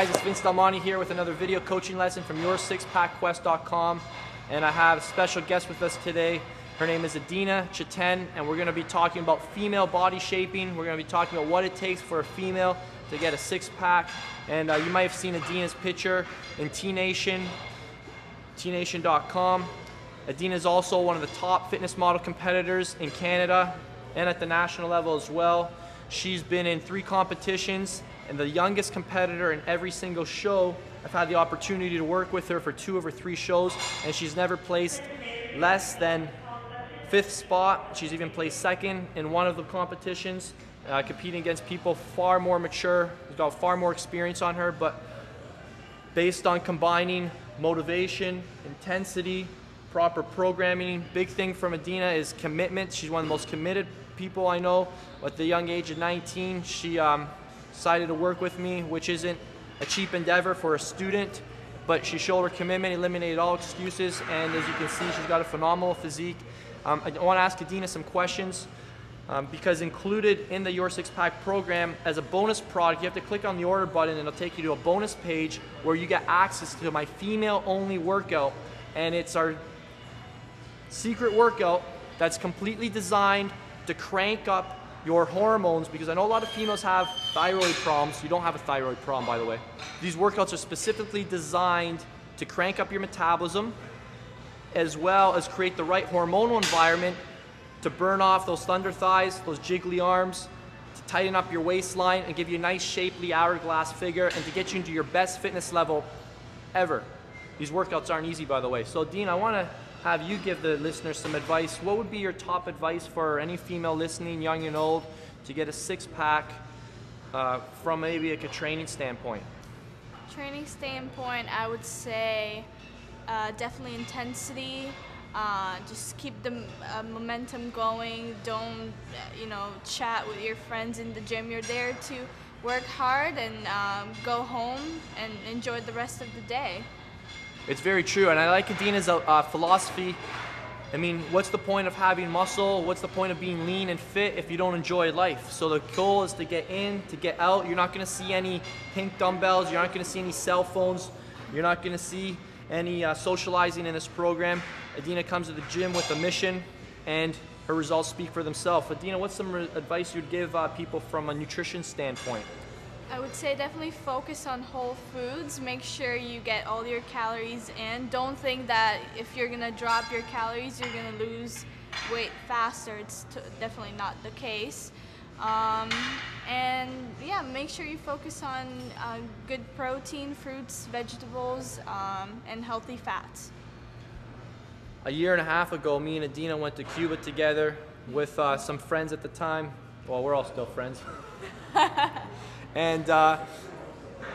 guys, it's Vince Delmonte here with another video coaching lesson from your6packquest.com, and I have a special guest with us today. Her name is Adina Chiten, and we're going to be talking about female body shaping. We're going to be talking about what it takes for a female to get a six-pack, and you might have seen Adina's picture in T-Nation, tnation.com. Adina is also one of the top fitness model competitors in Canada and at the national level as well. She's been in 3 competitions and the youngest competitor in every single show. I've had the opportunity to work with her for 2 of her 3 shows, and she's never placed less than 5th spot. She's even placed 2nd in one of the competitions, competing against people far more mature, who've got far more experience on her, but based on combining motivation, intensity, proper programming. Big thing from Adina is commitment. She's one of the most committed people I know. At the young age of 19, she decided to work with me, which isn't a cheap endeavor for a student, but she showed her commitment, eliminated all excuses, and as you can see, she's got a phenomenal physique. I want to ask Adina some questions because included in the Your Six Pack program as a bonus product, you have to click on the order button and it'll take you to a bonus page where you get access to my female only workout, and it's our secret workout that's completely designed to crank up your hormones, because I know a lot of females have thyroid problems. You don't have a thyroid problem, by the way. These workouts are specifically designed to crank up your metabolism as well as create the right hormonal environment to burn off those thunder thighs, those jiggly arms, to tighten up your waistline and give you a nice shapely hourglass figure, and to get you into your best fitness level ever. These workouts aren't easy, by the way. So Dean, I want to have you give the listeners some advice. What would be your top advice for any female listening, young and old, to get a six-pack from maybe like a training standpoint? Training standpoint, I would say definitely intensity. Just keep the momentum going. Don't, chat with your friends in the gym. You're there to work hard and go home and enjoy the rest of the day. It's very true, and I like Adina's philosophy. I mean, what's the point of having muscle? What's the point of being lean and fit if you don't enjoy life? So the goal is to get in, to get out. You're not going to see any pink dumbbells. You're not going to see any cell phones. You're not going to see any socializing in this program. Adina comes to the gym with a mission, and her results speak for themselves. Adina, what's some advice you'd give people from a nutrition standpoint? I would say definitely focus on whole foods. Make sure you get all your calories in. Don't think that if you're gonna drop your calories, you're gonna lose weight faster. It's definitely not the case. And yeah, make sure you focus on good protein, fruits, vegetables, and healthy fats. A year and a half ago, me and Adina went to Cuba together with some friends at the time. Well, we're all still friends. And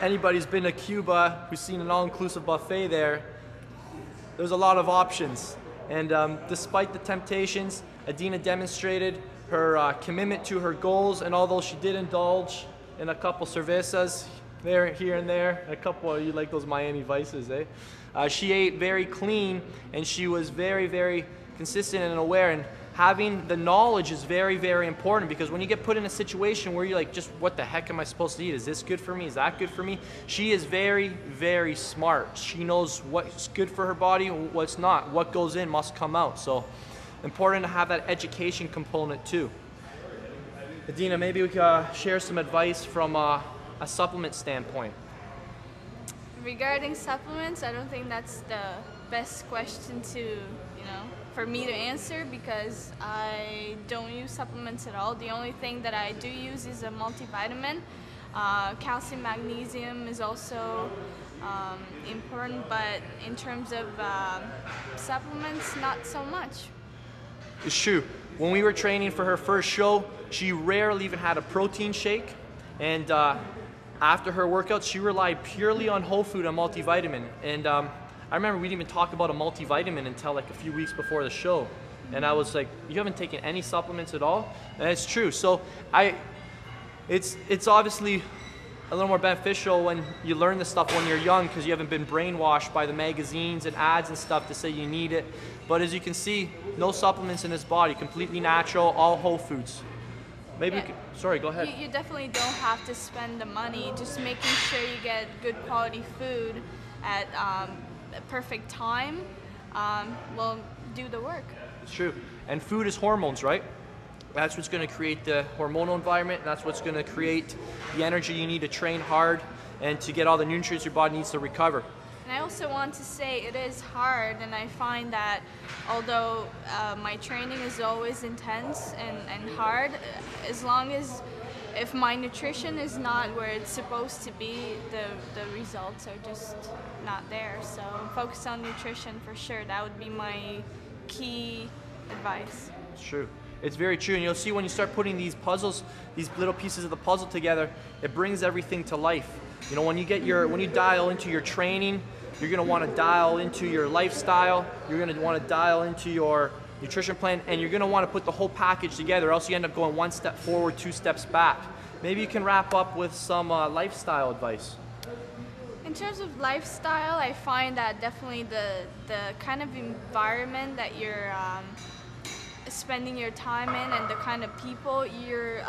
anybody who's been to Cuba, who's seen an all-inclusive buffet there's a lot of options. And despite the temptations, Adina demonstrated her commitment to her goals, and although she did indulge in a couple cervezas there, here and there, a couple, you like those Miami Vices, eh? She ate very clean, and she was very, very consistent and aware. And having the knowledge is very, very important, because when you get put in a situation where you're like, just what the heck am I supposed to eat? Is this good for me? Is that good for me? She is very, very smart. She knows what's good for her body and what's not. What goes in must come out. So important to have that education component too. Adina, maybe we could share some advice from a supplement standpoint. Regarding supplements, I don't think that's the best question to, for me to answer, because I don't use supplements at all. The only thing that I do use is a multivitamin. Calcium, magnesium is also important, but in terms of supplements, not so much. It's true. When we were training for her first show, she rarely even had a protein shake, and after her workout, she relied purely on whole food and multivitamin. And I remember we didn't even talk about a multivitamin until like a few weeks before the show. And I was like, you haven't taken any supplements at all? And it's true. So it's obviously a little more beneficial when you learn this stuff when you're young, because you haven't been brainwashed by the magazines and ads and stuff to say you need it. But as you can see, no supplements in this body, completely natural, all whole foods. Maybe, Yeah. sorry, go ahead. You definitely don't have to spend the money. Just making sure you get good quality food at a perfect time will do the work. It's true. And food is hormones, right? That's what's going to create the hormonal environment, and that's what's going to create the energy you need to train hard and to get all the nutrients your body needs to recover. And I also want to say it is hard, and I find that although my training is always intense and hard, as long as if my nutrition is not where it's supposed to be, the results are just not there. So focus on nutrition for sure. That would be my key advice. It's true. It's very true, and you'll see when you start putting these puzzles, these little pieces of the puzzle together, it brings everything to life. You know, when you dial into your training, you're going to want to dial into your lifestyle, you're going to want to dial into your nutrition plan, and you're going to want to put the whole package together, or else you end up going one step forward, 2 steps back. Maybe you can wrap up with some lifestyle advice. In terms of lifestyle, I find that definitely the kind of environment that you're spending your time in and the kind of people you're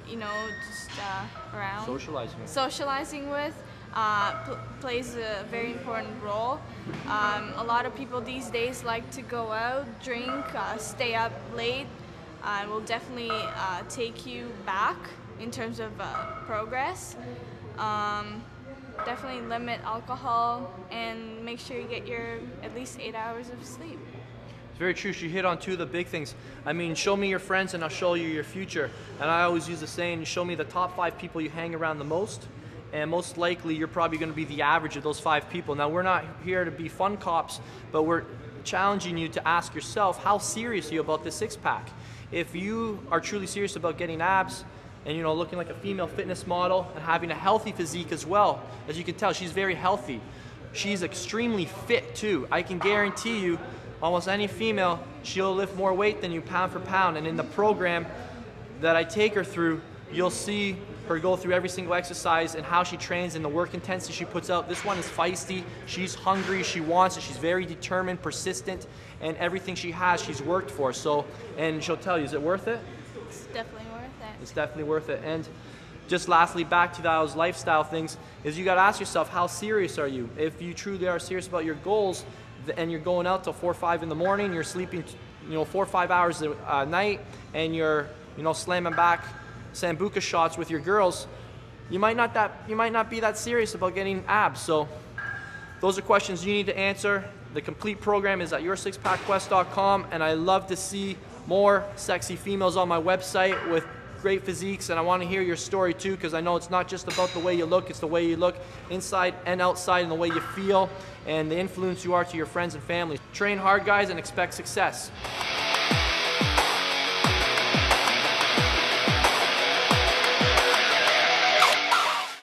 just around socializing with plays a very important role. A lot of people these days like to go out, drink, stay up late. Will definitely take you back in terms of progress. Definitely limit alcohol and make sure you get your at least 8 hours of sleep. It's very true. She hit on 2 of the big things. I mean, show me your friends and I'll show you your future. And I always use the saying, show me the top 5 people you hang around the most, and most likely you're probably going to be the average of those 5 people. Now, we're not here to be fun cops, but we're challenging you to ask yourself, how serious are you about this 6-pack? If you are truly serious about getting abs and looking like a female fitness model and having a healthy physique as well, as you can tell, she's very healthy. She's extremely fit too. I can guarantee you, almost any female, she'll lift more weight than you pound for pound. And in the program that I take her through, you'll see her go through every single exercise and how she trains and the work intensity she puts out. This one is feisty, she's hungry, she wants it, she's very determined, persistent, and everything she has, she's worked for. So, and she'll tell you, is it worth it? It's definitely worth it. It's definitely worth it. And just lastly, back to those lifestyle things, is you got to ask yourself, how serious are you? If you truly are serious about your goals, and you're going out till 4 or 5 in the morning, you're sleeping 4 or 5 hours a night, and you're slamming back sambuca shots with your girls, you might not be that serious about getting abs. So those are questions you need to answer. The complete program is at your6packquest.com, and I love to see more sexy females on my website with great physiques, and I want to hear your story too, because I know it's not just about the way you look, it's the way you look inside and outside, and the way you feel and the influence you are to your friends and family. Train hard, guys, and expect success.